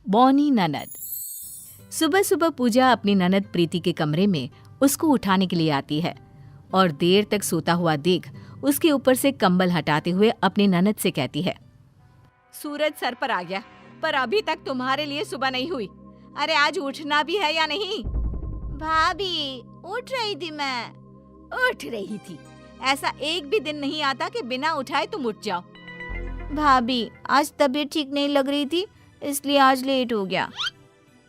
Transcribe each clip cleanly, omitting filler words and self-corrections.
बौनी ननद। सुबह सुबह पूजा अपनी ननद प्रीति के कमरे में उसको उठाने के लिए आती है और देर तक सोता हुआ देख उसके ऊपर से कंबल हटाते हुए अपनी ननद से कहती है, सूरज सर पर आ गया, पर अभी तक तुम्हारे लिए सुबह नहीं हुई। अरे आज उठना भी है या नहीं? भाभी उठ रही थी मैं। उठ रही थी? ऐसा एक भी दिन नहीं आता कि बिना उठाए तुम उठ जाओ। भाभी आज तबीयत ठीक नहीं लग रही थी, इसलिए आज लेट हो गया।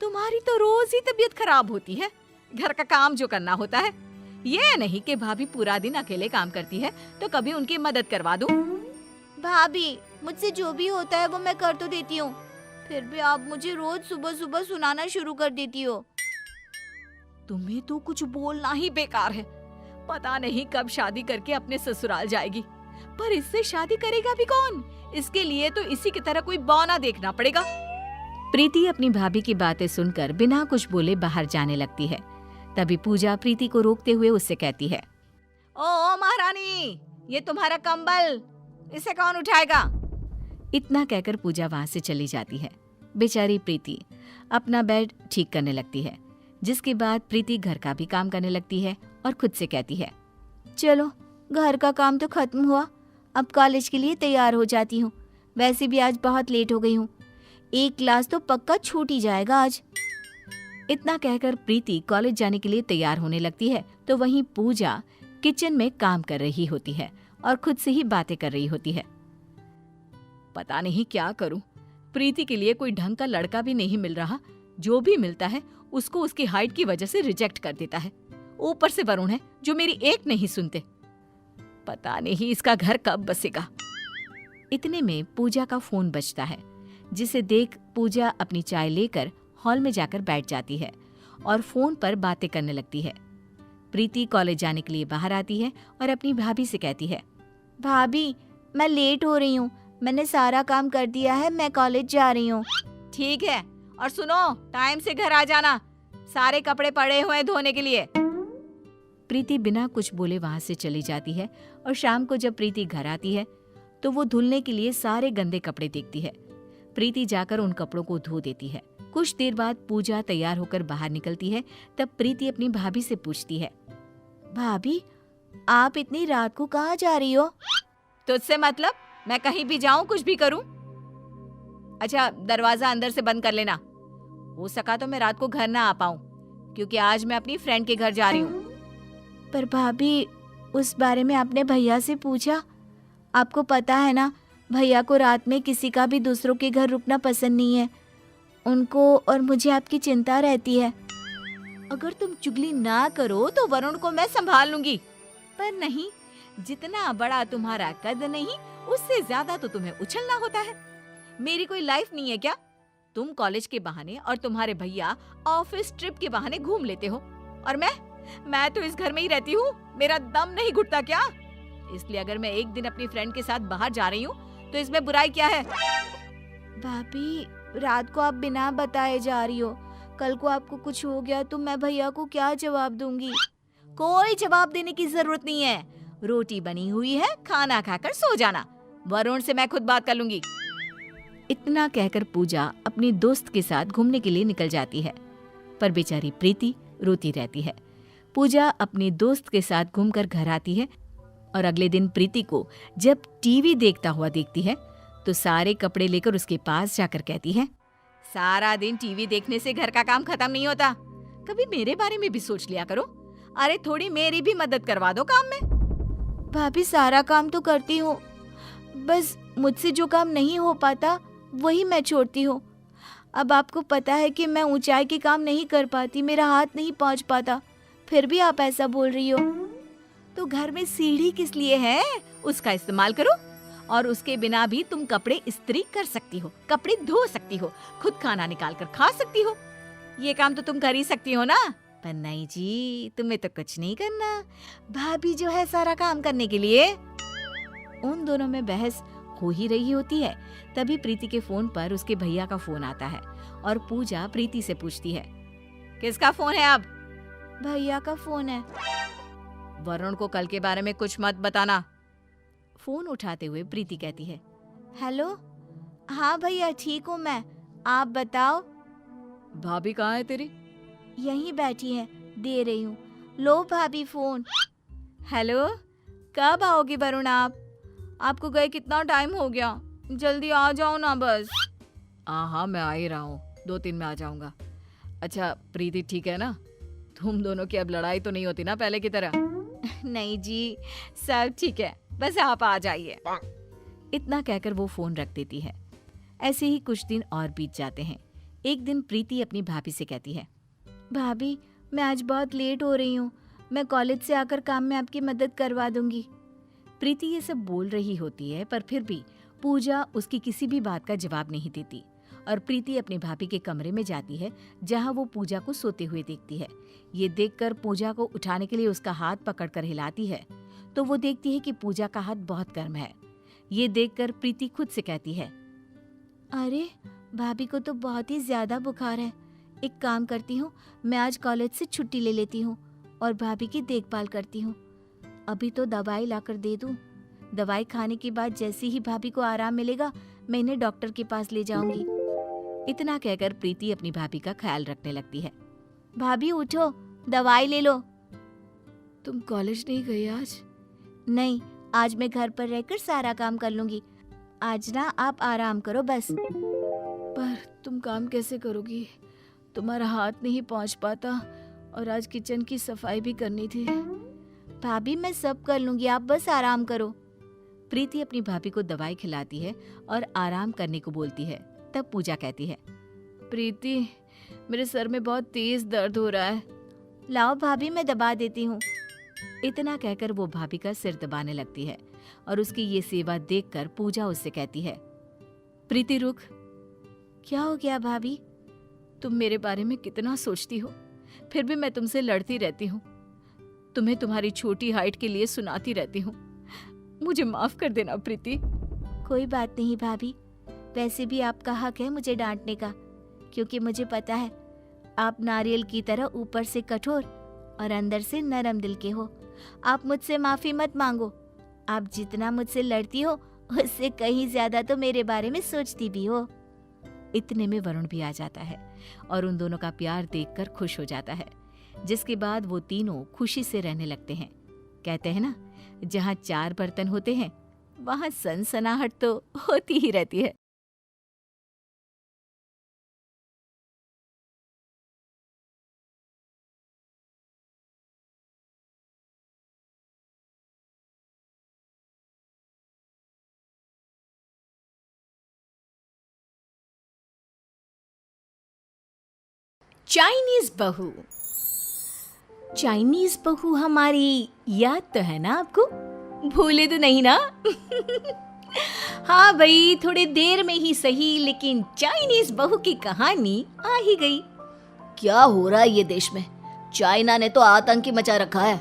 तुम्हारी तो रोज ही तबीयत खराब होती है, घर का काम जो करना होता है। ये नहीं कि भाभी पूरा दिन अकेले काम करती है तो कभी उनकी मदद करवा दूं। भाभी मुझसे जो भी होता है वो मैं कर तो देती हूँ, फिर भी आप मुझे रोज सुबह सुबह सुनाना शुरू कर देती हो। तुम्हें तो कुछ बोलना ही बेकार है। पता नहीं कब शादी करके अपने ससुराल जाएगी, पर इससे शादी करेगा भी कौन? इसके लिए तो इसी की तरह कोई बौना देखना पड़ेगा। प्रीति अपनी भाभी की बातें सुनकर बिना कुछ बोले बाहर जाने लगती है। तभी पूजा प्रीति को रोकते हुए उससे कहती है, ओ महारानी, ये तुम्हारा कंबल, इसे कौन उठाएगा? इतना कहकर पूजा वहां से चली जाती है। बेचारी प्रीति अपना बेड ठीक करने लगती है, जिसके बाद प्रीति घर का भी काम करने लगती है और खुद से कहती है, चलो घर का काम तो खत्म हुआ, अब कॉलेज के लिए तैयार हो जाती हूँ। वैसे भी आज बहुत लेट हो गई हूँ, एक क्लास तो पक्का छूट ही जाएगा आज। इतना कहकर प्रीति कॉलेज जाने के लिए तैयार होने लगती है तो वहीं पूजा किचन में काम कर रही होती है और खुद से ही बातें कर रही होती है। पता नहीं क्या करूं, प्रीति के लिए कोई ढंग का लड़का भी नहीं मिल रहा। जो भी मिलता है उसको उसकी हाइट की वजह से रिजेक्ट कर देता है। ऊपर से वरुण है जो मेरी एक नहीं सुनते। पता नहीं इसका घर कब बसेगा। इतने में पूजा का फोन बजता है, जिसे देख पूजा अपनी चाय लेकर हॉल में जाकर बैठ जाती है और फोन पर बातें करने लगती है। प्रीति कॉलेज जाने के लिए बाहर आती है और अपनी भाभी से कहती है, भाभी मैं लेट हो रही हूँ, मैंने सारा काम कर दिया है, मैं कॉलेज जा रही हूँ। ठीक है, और सुनो टाइम से घर आ जाना, सारे कपड़े पड़े हुए हैं धोने के लिए। प्रीति बिना कुछ बोले वहां से चली जाती है और शाम को जब प्रीति घर आती है तो वो धुलने के लिए सारे गंदे कपड़े देखती है। प्रीति जाकर उन कपड़ों को धो देती है। कुछ देर बाद पूजा तैयार होकर बाहर निकलती है। तब प्रीति अपनी भाभी से पूछती है, भाभी आप इतनी रात को कहाँ जा रही हो? तुझसे मतलब? मैं कहीं भी जाऊं, कुछ भी करूं? अच्छा दरवाजा अंदर से बंद कर लेना। हो सका तो मैं रात को घर ना आ पाऊं, क्योंकि आज मैं अपनी फ्रेंड के घर जा रही हूँ। पर भाभी उस बारे में आपने भैया से पूछा? आपको पता है ना, भैया को रात में किसी का भी दूसरों के घर रुकना पसंद नहीं है। उनको और मुझे आपकी चिंता रहती है। अगर तुम चुगली ना करो तो वरुण को मैं संभाल लूंगी, पर नहीं, जितना बड़ा तुम्हारा कद नहीं उससे ज्यादा तो तुम्हें उछलना होता है। मेरी कोई लाइफ नहीं है क्या? तुम कॉलेज के बहाने और तुम्हारे भैया ऑफिस ट्रिप के बहाने घूम लेते हो, और मैं तो इस घर में ही रहती हूँ। मेरा दम नहीं घुटता क्या? इसलिए अगर मैं एक दिन अपनी फ्रेंड के साथ बाहर जा रही हूँ तो इसमें बुराई क्या है? भाभी रात को आप बिना बताए जा रही हो, कल को आपको कुछ हो गया तो मैं भैया को क्या जवाब दूंगी? कोई जवाब देने की जरूरत नहीं है। रोटी बनी हुई है, खाना खाकर सो जाना। वरुण से मैं खुद बात कर लूंगी। इतना कहकर पूजा अपनी दोस्त के साथ घूमने के लिए निकल जाती है, पर बेचारी प्रीति रोती रहती है। पूजा अपनी दोस्त के साथ घूमकर घर आती है और अगले दिन प्रीति को जब टीवी देखता हुआ देखती है तो सारे कपड़े लेकर उसके पास जाकर कहती है, सारा दिन टीवी देखने से घर का काम खत्म नहीं होता। कभी मेरे बारे में भी सोच लिया करो। अरे थोड़ी मेरी भी मदद करवा दो काम में। भाभी सारा काम तो करती हूँ, बस मुझसे जो काम नहीं हो पाता वही मैं छोड़ती हूँ। अब आपको पता है कि मैं ऊंचाई के काम नहीं कर पाती, मेरा हाथ नहीं पहुँच पाता, फिर भी आप ऐसा बोल रही हो। तो घर में सीढ़ी किस लिए है? उसका इस्तेमाल करो। और उसके बिना भी तुम कपड़े इस्त्री कर सकती हो, कपड़े धो सकती हो, खुद खाना निकाल कर खा सकती हो। ये काम तो तुम कर ही सकती हो ना? पर नहीं जी, तुम्हें तो कुछ नहीं करना। भाभी जो है सारा काम करने के लिए। उन दोनों में बहस हो ही रही होती है। तभी प्रीति के फोन पर उसके भैया का फोन आता है और पूजा प्रीति से पूछती है, किसका फोन है? अब भैया का फोन है। वरुण को कल के बारे में कुछ मत बताना। फोन उठाते हुए प्रीति कहती है, हेलो, हाँ भैया ठीक हूँ मैं, आप बताओ। भाभी कहाँ है तेरी? यहीं बैठी है, दे रही हूँ। लो भाभी फोन। हेलो, कब आओगे वरुण आप? आपको गए कितना टाइम हो गया, जल्दी आ जाओ ना बस। हाँ मैं आ ही रहा हूँ, 2-3 में आ जाऊंगा। अच्छा प्रीति ठीक है ना? तुम दोनों की अब लड़ाई तो नहीं होती ना पहले की तरह? नहीं जी, सब ठीक है, बस आप आ जाइए। इतना कहकर वो फोन रख देती है। ऐसे ही कुछ दिन और बीत जाते हैं। एक दिन प्रीति अपनी भाभी से कहती है, भाभी मैं आज बहुत लेट हो रही हूँ, मैं कॉलेज से आकर काम में आपकी मदद करवा दूंगी। प्रीति ये सब बोल रही होती है, पर फिर भी पूजा उसकी किसी भी बात का जवाब नहीं देती और प्रीति अपनी भाभी के कमरे में जाती है, जहाँ वो पूजा को सोते हुए देखती है। ये देखकर पूजा को उठाने के लिए उसका हाथ पकड़कर हिलाती है, तो वो देखती है कि पूजा का हाथ बहुत गर्म है। ये देखकर प्रीति खुद से कहती है, अरे भाभी को तो बहुत ही ज्यादा बुखार है। एक काम करती हूँ, मैं आज कॉलेज से छुट्टी ले लेती हूँ और भाभी की देखभाल करती हूँ। अभी तो दवाई लाकर दे दूँ। दवाई खाने के बाद जैसे ही भाभी को आराम मिलेगा, मैं इन्हें डॉक्टर के पास ले जाऊंगी। इतना कहकर प्रीति अपनी भाभी का ख्याल रखने लगती है। भाभी उठो, दवाई ले लो। तुम कॉलेज नहीं गई आज? नहीं, आज मैं घर पर रहकर सारा काम कर लूंगी। आज ना आप आराम करो बस। पर तुम काम कैसे करोगी? तुम्हारा हाथ नहीं पहुंच पाता और आज किचन की सफाई भी करनी थी। भाभी मैं सब कर लूंगी, आप बस आराम करो। प्रीति अपनी भाभी को दवाई खिलाती है और आराम करने को बोलती है। तब पूजा कहती है, प्रीति मेरे सर में बहुत तेज दर्द हो रहा है। लाओ भाभी मैं दबा देती हूँ। इतना कहकर वो भाभी का सिर दबाने लगती है और उसकी ये सेवा देखकर पूजा उससे कहती है, प्रीति रुक। क्या हो गया भाभी? तुम मेरे बारे में कितना सोचती हो, फिर भी मैं तुमसे लड़ती रहती हूँ। तुम्हें तुम्हारी छोटी हाइट के लिए सुनाती रहती हूँ। मुझे माफ कर देना प्रीति। कोई बात नहीं भाभी, वैसे भी आपका हक है मुझे डांटने का, क्योंकि मुझे पता है आप नारियल की तरह ऊपर से कठोर और अंदर से नरम दिल के हो। आप मुझसे माफी मत मांगो। आप जितना मुझसे लड़ती हो उससे कहीं ज्यादा तो मेरे बारे में सोचती भी हो। इतने में वरुण भी आ जाता है और उन दोनों का प्यार देखकर खुश हो जाता है, जिसके बाद वो तीनों खुशी से रहने लगते हैं। कहते हैं ना, जहाँ 4 बर्तन होते हैं वहाँ सनसनाहट तो होती ही रहती है। चाइनीज बहू। चाइनीज बहू हमारी याद तो है ना आपको? भूले तो नहीं ना? हाँ भाई, थोड़ी देर में ही सही, लेकिन चाइनीज बहू की कहानी आ ही गई। क्या हो रहा है ये देश में? चाइना ने तो आतंक ही मचा रखा है।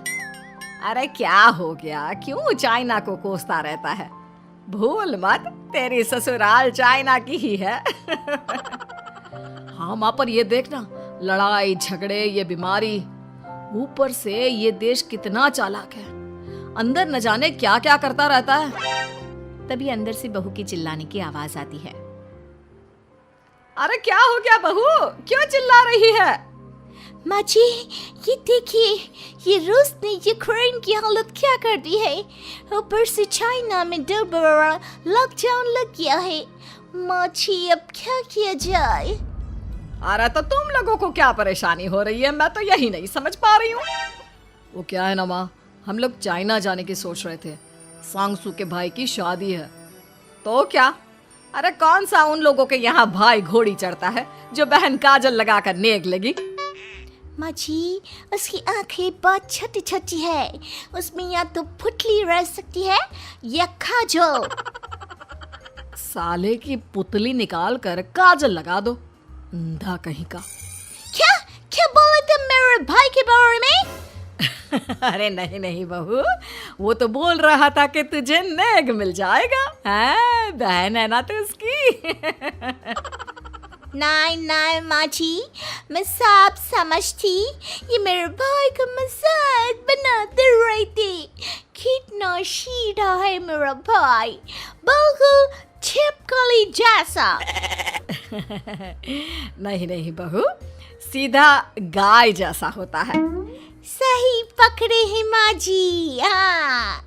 अरे क्या हो गया, क्यों चाइना को कोसता रहता है? भूल मत, तेरी ससुराल चाइना की ही है। हाँ माँ, पर ये देखना, लड़ाई झगड़े, ये बीमारी, ऊपर से ये देश कितना चालाक है। अंदर न जाने क्या क्या करता रहता है। तभी अंदर से बहू की चिल्लाने की आवाज आती है। अरे क्या हो गया बहू, क्यों चिल्ला रही है? माँ जी, ये देखिए, ये रूस ने यूक्रेन की हालत क्या कर दी है। ऊपर से चाइना में 2 बड़ा लॉकडाउन लग गया है। माँ जी, अब क्या किया जाए? अरे तो तुम लोगों को क्या परेशानी हो रही है, मैं तो यही नहीं समझ पा रही हूँ। वो क्या है ना माँ, हम लोग चाइना जाने की सोच रहे थे। सांगसू के भाई की शादी है। तो क्या? अरे कौन सा उन लोगों के यहाँ भाई घोड़ी चढ़ता है जो बहन काजल लगाकर नेक लगी? माँ जी, उसकी आंखें बहुत छोटी छोटी है, उसमें या तो पुतली रह सकती है या काजल। साले की पुतली निकाल कर काजल लगा दो, अंधा कहीं का। क्या क्या बोले तुम मेरे भाई के बारे में? अरे नहीं नहीं बहू, वो तो बोल रहा था कि तुझे नेग मिल जाएगा। हैं, बहन है ना तू उसकी। नहीं नहीं माँ जी, मैं सब समझती, ये मेरे भाई का मजाक बनाते रहते। कितना सीधा है मेरा भाई, बिल्कुल छिपकली जैसा। नहीं नहीं बहू, सीधा गाय जैसा होता है। सही पकड़े हैं माँ जी। हाँ,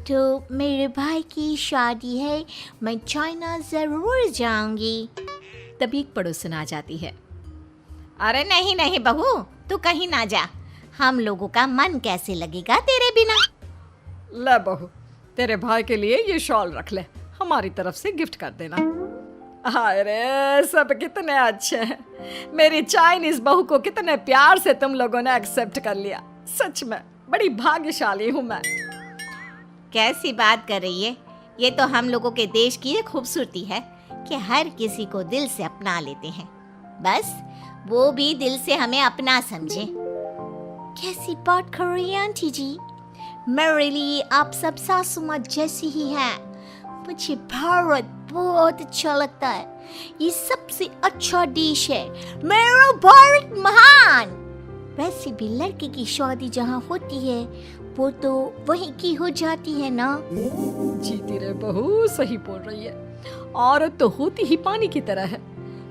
तो मेरे भाई की शादी है, मैं चाइना जरूर जाऊंगी। तभी एक पड़ोसन आ जाती है। अरे नहीं नहीं बहू, तू कहीं ना जा, हम लोगों का मन कैसे लगेगा तेरे बिना। ले बहू, तेरे भाई के लिए ये शॉल रख ले, हमारी तरफ से गिफ्ट कर देना। हाय रे, सब कितने अच्छे हैं। मेरी चाइनीज बहू को कितने प्यार से तुम लोगों ने एक्सेप्ट कर लिया। सच में बड़ी भाग्यशाली हूँ मैं। कैसी बात कर रही है? ये तो हम लोगों के देश की एक खूबसूरती है कि हर किसी को दिल से अपना लेते हैं, बस वो भी दिल से हमें अपना समझे। कैसी बात कर रही हैं आंटी जी? मेरे लिए आप सब सासू माँ जैसी ही हैं। मुझे भारत बहुत अच्छा लगता है, ये सबसे अच्छा देश है। मेरा भारत महान। वैसे भी लड़के की शादी जहाँ होती है वो तो वहीं की हो जाती है ना। जीती रे बहू, सही बोल रही है। औरत तो होती ही पानी की तरह है,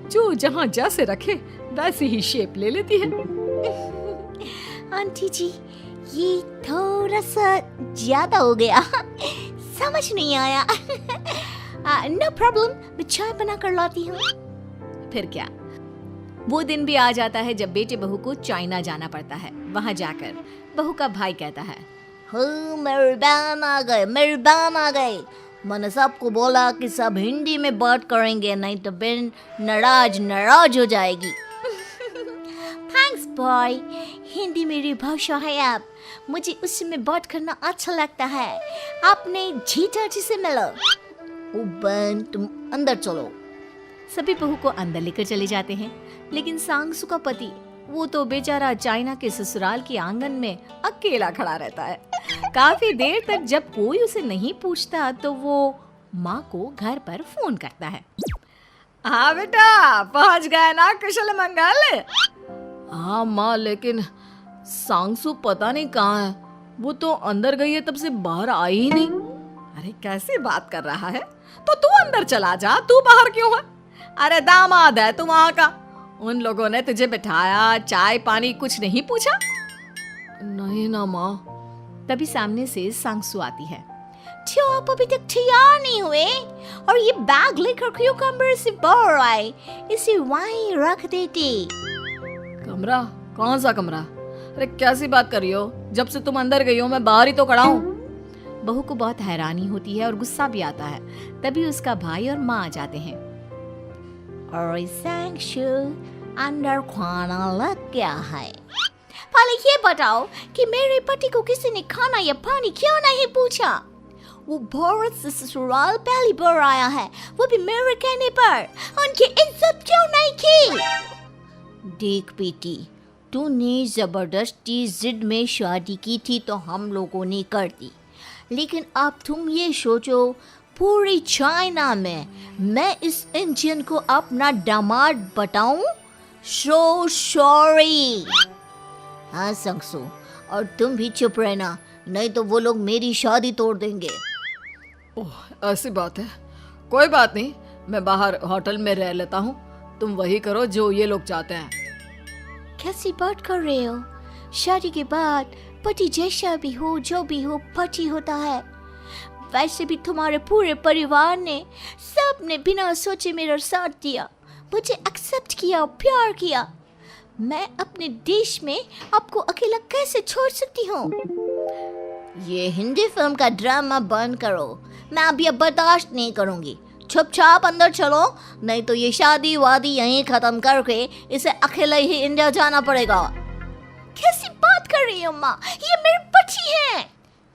जो जहाँ जैसे रखे वैसी ही शेप ले लेती है। आंटी जी, ये थोड़ा सा ज्यादा हो गया, समझ नहीं आया। नो प्रॉब्लम, मैं चाय बना कर लाती हूँ। फिर क्या, वो दिन भी आ जाता है जब बेटे बहू को चाइना जाना पड़ता है। वहाँ जाकर बहू का भाई कहता है, मेरे बहन आ गए, मेरी बहन आ गई। मैंने सबको बोला कि सब हिंदी में बात करेंगे, नहीं तो बहन नाराज हो जाएगी। थैंक्स बॉय, हिंदी मेरी भाषा है। आप मुझे उसमें बात करना अच्छा लगता है। आपने जीजा जी से मिलो। ओ बहन, तुम अंदर चलो। सभी बहू को अंदर लेकर चले जाते हैं, लेकिन सांगसू का पति, वो तो बेचारा चाइना के ससुराल के आंगन में अकेला खड़ा रहता है। काफी देर तक जब कोई उसे नहीं पूछता तो वो माँ को घर पर फोन करता है। हाँ बेटा, पहुँच गए ना कुशल मंगल? हाँ माँ, लेकिन सांगसू पता नहीं कहाँ है। वो तो अंदर गई है, तब से बाहर आई ही नहीं। अरे कैसी बात कर रहा है? तो तू अंदर चला जा, तू बाहर क्यों है? अरे दामाद है तू वहाँ का, उन लोगों ने तुझे बिठाया, चाय पानी कुछ नहीं पूछा? नहीं ना माँ। तभी सामने से सांगसू आती है। क्यों आप अभी तक तैयार नहीं हुए? और ये बैग लेकर क्यों कमरे से बाहर आए? इसे वहीं रख देते। कमरा? कौन सा कमरा? अरे कैसी बात कर रही हो? जब से तुम अंदर गई हो मैं बाहर ही तो खड़ा हूँ। बहू को बहुत हैरानी होती है और गुस्सा भी आता है। तभी उसका भाई और माँ आ जाते हैं। और सांगसू, अंदर खाना लग गया है। पहले ये बताओ कि मेरे पति को किसी ने खाना या पानी क्यों नहीं पूछा? वो भारत से ससुराल पहली बार आया है, वो भी मेरे कहने पर। उनकी इज्जत क्यों नहीं की? देख बेटी, तूने जबरदस्ती जिद में शादी की थी तो हम लोगों ने कर दी, लेकिन अब तुम ये सोचो, पूरी चाइना में मैं इस इंडियन को अपना दामाद बताऊं? So sorry. हाँ सांगसू, और तुम भी चुप रहना, नहीं तो वो लोग मेरी शादी तोड़ देंगे। ओह, ऐसी बात है। कोई बात नहीं, मैं बाहर होटल में रह लेता हूँ, तुम वही करो जो ये लोग चाहते हैं। कैसी बात कर रहे हो? शादी के बाद पति जैसा भी हो, जो भी हो, पति होता है। वैसे भी तुम्हारे पूरे परिवार ने, सबने बिना सोचे मेरा साथ दिया, मुझे एक्सेप्ट किया, प्यार किया। मैं अपने देश में आपको अकेला कैसे छोड़ सकती हूँ? ये हिंदी फिल्म का ड्रामा बंद करो, मैं अब ये बर्दाश्त नहीं करूँगी। चुपचाप अंदर चलो, नहीं तो ये शादी वादी यहीं खत्म करके इसे अकेले ही इंडिया जाना पड़ेगा। कैसी बात कर रही हो माँ? ये मेरे पति हैं।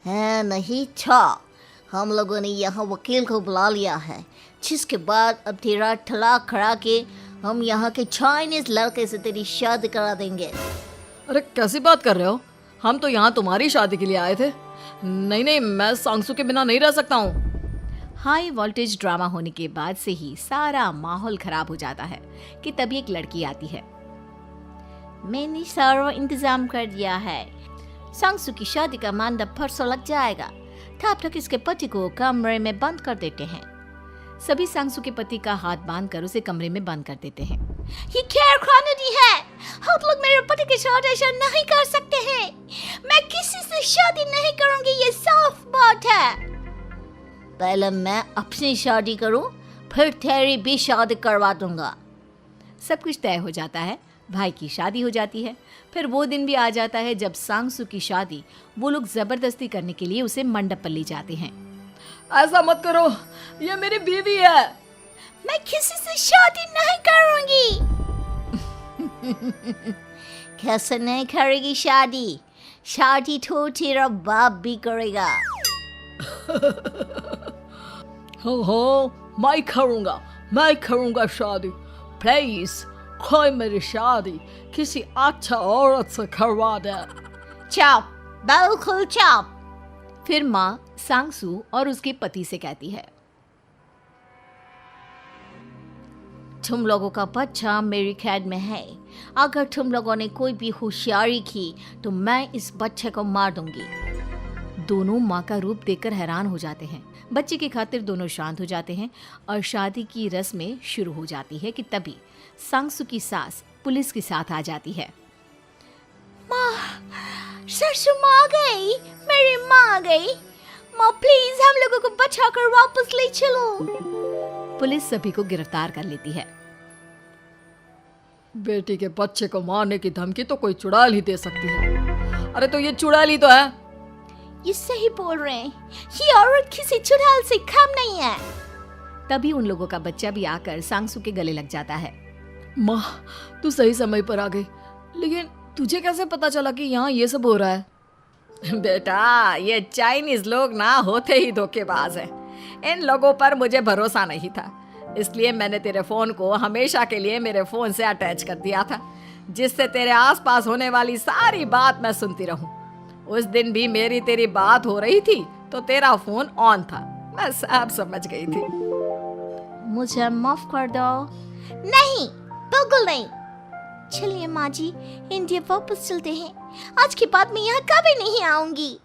है नहीं था, हम लोगों ने यहाँ वकील को बुला लिया है, जिसके बाद अब तेरा तलाक करा के हम यहाँ के चाइनीज लड़के से तेरी शादी करा देंगे। अरे कैसी बात कर रहे हो? हम तो यहाँ तुम्हारी शादी के लिए आए थे। नहीं नहीं, मैं सांगसू के बिना नहीं रह सकता हूँ। हाई वोल्टेज ड्रामा होने के बाद से ही सारा माहौल खराब हो जाता है कि तभी एक लड़की आती है। मैंने सारा इंतजाम कर दिया है। सांगसू की शादी का मंडप परसों लग जाएगा, तब तक इसके पति को कमरे में बंद कर देते हैं। सभी सांगसू के पति का हाथ बांधकर उसे कमरे में बंद कर देते हैं। ये क्या कानूनी है? आप लोग मेरे पति के साथ ऐसा नहीं कर सकते हैं। मैं किसी से शादी नहीं करूंगी, ये साफ बात है। पहले मैं अपनी शादी करूं, फिर तेरी भी शादी करवा दूंगा। सब कुछ तय हो जाता है। भाई की शादी हो जाती है। फिर वो दिन भी आ जाता है जब सांगसू की शादी वो लोग जबरदस्ती करने के लिए उसे मंडप पर ले जाते हैं। ऐसा मत करो, ये मेरी बीवी है। मैं किसी से शादी नहीं करूंगी। कैसे नहीं करेगी शादी? शादी तो तेरा बाप भी करेगा। हो मैं करूंगा शादी। प्लीज कोई मेरी शादी किसी अच्छा औरत से करवा दे। चुप, बिल्कुल चुप। फिर माँ सांगसू और उसके पति से कहती है, तुम लोगों का बच्चा मेरी कैद में है। अगर तुम लोगों ने कोई भी होशियारी की तो मैं इस बच्चे को मार दूंगी। दोनों माँ का रूप देखकर हैरान हो जाते हैं। बच्चे की खातिर दोनों शांत हो जाते हैं और शादी की रस्में शुरू हो जाती है कि तभी सांगसू की सास पुलिस के साथ आ जाती है। माँ, ससुर माँ आ गई, मेरी माँ आ गई। माँ प्लीज हम लोगों को बचाकर वापस ले चलो। पुलिस सभी को गिरफ्तार कर लेती है। बेटी के बच्चे को मारने की धमकी तो कोई चुड़ैल ही दे सकती है। अरे तो ये चुड़ैल ही तो है। ये सही बोल रहे हैं, ये औरत किसी चुड़ैल से कम नहीं है। तभी उन लोगों का बच्चा भी आकर सांगसू के गले लग जाता है। माँ, तू सही समय पर आ गई, लेकिन तुझे कैसे पता चला कि यहाँ ये सब हो रहा है? बेटा, ये चाइनीज लोग ना होते ही धोखेबाज हैं। इन लोगों पर मुझे भरोसा नहीं था, इसलिए मैंने तेरे फोन को हमेशा के लिए मेरे फोन से अटैच कर दिया था, जिससे तेरे आसपास होने वाली सारी बात मैं सुनती रहूं। उस दिन भी मेरी तेरी बात हो रही थी तो तेरा फोन ऑन था, मैं सब समझ गई थी। मुझे माफ कर दो। नहीं, बिल्कुल नहीं। चलिए माँ जी, इंडिया वापस चलते हैं। आज के बाद मैं यहाँ कभी नहीं आऊंगी।